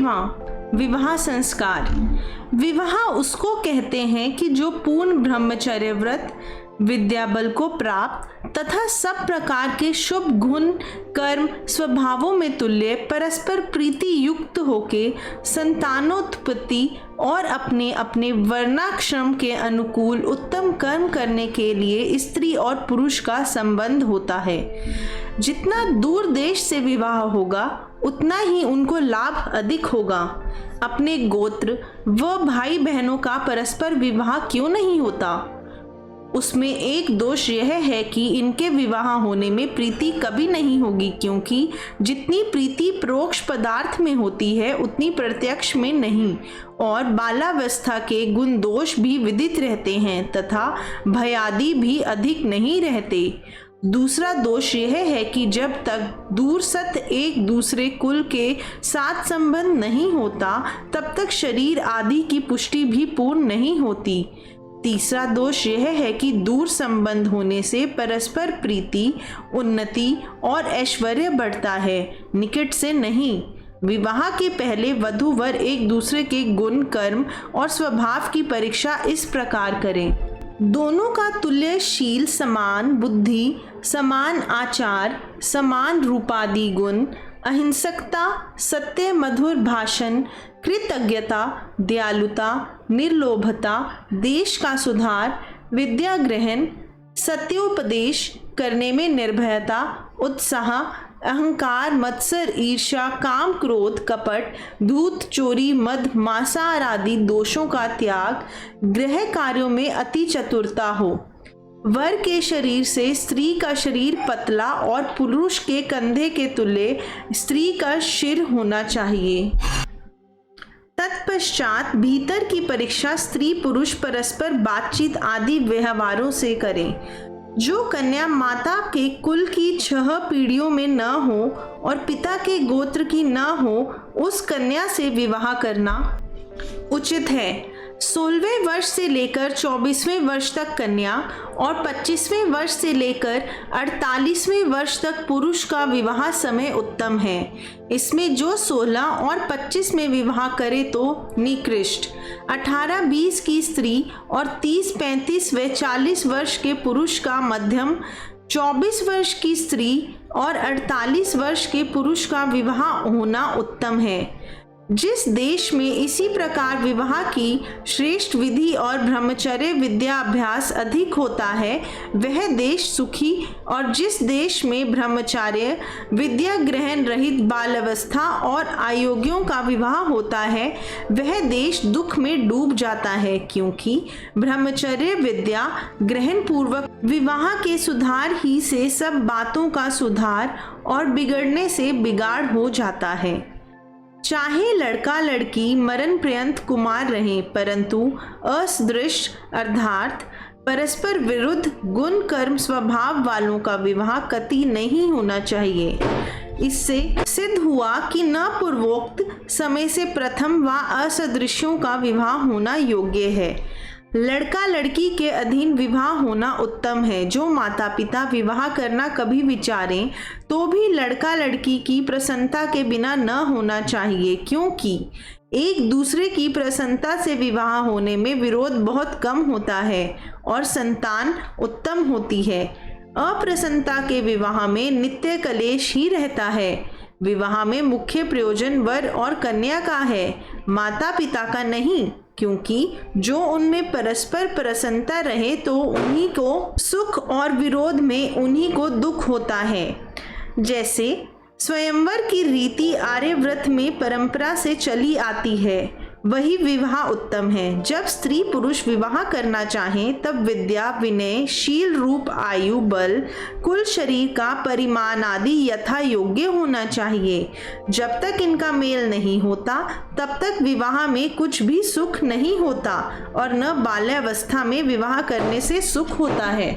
5वां विवाह संस्कार। विवाह उसको कहते हैं कि जो पूर्ण ब्रह्मचर्य व्रत, विद्या बल को प्राप्त तथा सब प्रकार के शुभ गुण कर्म स्वभावों में तुल्य, परस्पर प्रीति युक्त होके संतानोत्पत्ति और अपने अपने वर्णाश्रम के अनुकूल उत्तम कर्म करने के लिए स्त्री और पुरुष का संबंध होता है। जितना दूर देश से विवाह होगा उतना ही उनको लाभ अधिक होगा। अपने गोत्र व भाई बहनों का परस्पर विवाह क्यों नहीं होता? उसमें एक दोष यह है कि इनके विवाह होने में प्रीति कभी नहीं होगी, क्योंकि जितनी प्रीति परोक्ष पदार्थ में होती है उतनी प्रत्यक्ष में नहीं, और बालावस्था के गुण दोष भी विदित रहते हैं तथा भयादि भी अधिक नहीं रहते। दूसरा दोष यह है कि जब तक दूरसत एक दूसरे कुल के साथ संबंध नहीं होता तब तक शरीर आदि की पुष्टि भी पूर्ण नहीं होती। तीसरा दोष यह है कि दूर संबंध होने से परस्पर प्रीति, उन्नति और ऐश्वर्य बढ़ता है, निकट से नहीं। विवाह के पहले वधू वर एक दूसरे के गुण कर्म और स्वभाव की परीक्षा इस प्रकार करें। दोनों का तुल्यशील, समान बुद्धि, समान आचार, समान रूपादि गुण, अहिंसकता, सत्य मधुर भाषण, कृतज्ञता, दयालुता, निर्लोभता, देश का सुधार, विद्या ग्रहण, सत्योपदेश करने में निर्भयता, उत्साह, अहंकार, मत्सर, ईर्ष्या, काम, क्रोध, कपट, धूर्त, चोरी, मद, मांसाहार आदि दोषों का त्याग, गृह कार्यों में अति चतुरता हो। वर के शरीर से स्त्री का शरीर पतला और पुरुष के कंधे के तुल्य स्त्री का सिर होना चाहिए। तत्पश्चात भीतर की परीक्षा स्त्री पुरुष परस्पर बातचीत आदि व्यवहारों से करें। जो कन्या माता के कुल की 6 पीढ़ियों में न हो और पिता के गोत्र की न हो, उस कन्या से विवाह करना उचित है। 16वें वर्ष से लेकर 24वें वर्ष तक कन्या और 25वें वर्ष से लेकर 48वें वर्ष तक पुरुष का विवाह समय उत्तम है। इसमें जो 16 और 25 में विवाह करे तो निकृष्ट, 18-20 की स्त्री और 30-35 व 40 वर्ष के पुरुष का मध्यम, 24 वर्ष की स्त्री और 48 वर्ष के पुरुष का विवाह होना उत्तम है। जिस देश में इसी प्रकार विवाह की श्रेष्ठ विधि और ब्रह्मचर्य विद्या अभ्यास अधिक होता है वह देश सुखी, और जिस देश में ब्रह्मचर्य विद्या ग्रहण रहित बालावस्था और अयोग्यों का विवाह होता है वह देश दुख में डूब जाता है, क्योंकि ब्रह्मचर्य विद्या ग्रहण पूर्वक विवाह के सुधार ही से सब बातों का सुधार और बिगड़ने से बिगाड़ हो जाता है। चाहे लड़का लड़की मरण पर्यंत कुमार रहें, परंतु असदृश अर्थात परस्पर विरुद्ध गुण कर्म स्वभाव वालों का विवाह कति नहीं होना चाहिए। इससे सिद्ध हुआ कि न पूर्वोक्त समय से प्रथम व असदृश्यों का विवाह होना योग्य है। लड़का लड़की के अधीन विवाह होना उत्तम है। जो माता पिता विवाह करना कभी विचारें तो भी लड़का लड़की की प्रसन्नता के बिना न होना चाहिए, क्योंकि एक दूसरे की प्रसन्नता से विवाह होने में विरोध बहुत कम होता है और संतान उत्तम होती है। अप्रसन्नता के विवाह में नित्य कलेश ही रहता है। विवाह में मुख्य प्रयोजन वर और कन्या का है, माता पिता का नहीं, क्योंकि जो उनमें परस्पर प्रसन्नता रहे तो उन्हीं को सुख और विरोध में उन्हीं को दुख होता है। जैसे स्वयंवर की रीति आर्यव्रत में परंपरा से चली आती है, वही विवाह उत्तम है। जब स्त्री पुरुष विवाह करना चाहें तब विद्या विनय शील रूप आयु बल कुल शरीर का परिमाण आदि यथा योग्य होना चाहिए। जब तक इनका मेल नहीं होता तब तक विवाह में कुछ भी सुख नहीं होता, और न बाल्यावस्था में विवाह करने से सुख होता है।